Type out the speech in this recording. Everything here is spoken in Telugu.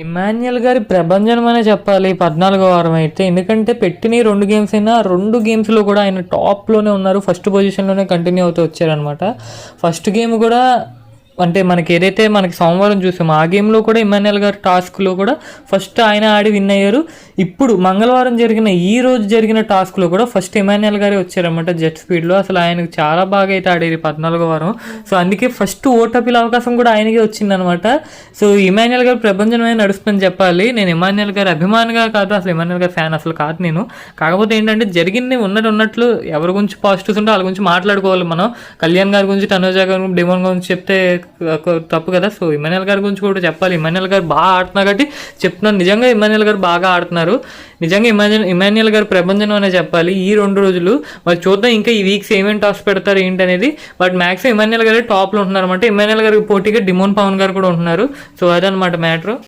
ఇమాన్యుయల్ గారి ప్రభంజనం అనే చెప్పాలి 14వ వారం అయితే. ఎందుకంటే పెట్టిన 2 గేమ్స్ అయినా 2 గేమ్స్లో కూడా ఆయన టాప్లోనే ఉన్నారు, ఫస్ట్ పొజిషన్లోనే కంటిన్యూ అవుతూ వచ్చారనమాట. ఫస్ట్ గేమ్ కూడా అంటే మనకి ఏదైతే మనకి సోమవారం చూసామో ఆ గేమ్లో కూడా ఇమాన్యుయల్ గారి టాస్క్లో కూడా ఫస్ట్ ఆయన ఆడి విన్ అయ్యారు. ఇప్పుడు మంగళవారం ఈ రోజు జరిగిన టాస్క్లో కూడా ఫస్ట్ ఇమాన్యుయల్ గారే వచ్చారనమాట జెట్ స్పీడ్లో. అసలు ఆయనకు చాలా బాగా అయితే ఆడేది 14వ వారం. సో అందుకే ఫస్ట్ ఓటపిల అవకాశం కూడా ఆయనకే వచ్చిందనమాట. సో ఇమాన్యుయల్ గారు ప్రభంజనమే నడుస్తుందని చెప్పాలి. నేను ఇమాన్యుయల్ గారి అభిమానిగా కాదు, అసలు ఇమాన్యుయల్ గారి ఫ్యాన్ అసలు కాదు నేను. కాకపోతే ఏంటంటే జరిగింది ఉన్నట్లు ఎవరి గురించి పాజిటివ్స్ ఉంటే వాళ్ళ గురించి మాట్లాడుకోవాలి మనం. కళ్యాణ్ గారి గురించి, తనుజ గారి గురించి, డిమోన్ గురించి చెప్తే తప్పు కదా. సో ఇమాన్యుయల్ గారి గురించి కూడా చెప్పాలి. ఇమాన్యుయల్ గారు బాగా ఆడుతున్నారు కాబట్టి చెప్తున్నాను. నిజంగా ఇమాన్యుయల్ గారు బాగా ఆడుతున్నారు. నిజంగా ఇమాన్యుయల్ గారు ప్రభంజనం అనే చెప్పాలి ఈ 2 రోజులు. మరి చూద్దాం ఇంకా ఈ వీక్స్ ఏమేమి టాస్ పెడతారు ఏంటి అనేది. బట్ మ్యాక్సిమం ఇమాన్యుయల్ గారు టాప్లో ఉంటున్నారు అనమాట. ఇమాన్యుయల్ గారికి పోటీగా డిమోన్ పవన్ గారు కూడా ఉంటున్నారు. సో అదనమాట మ్యాటర్.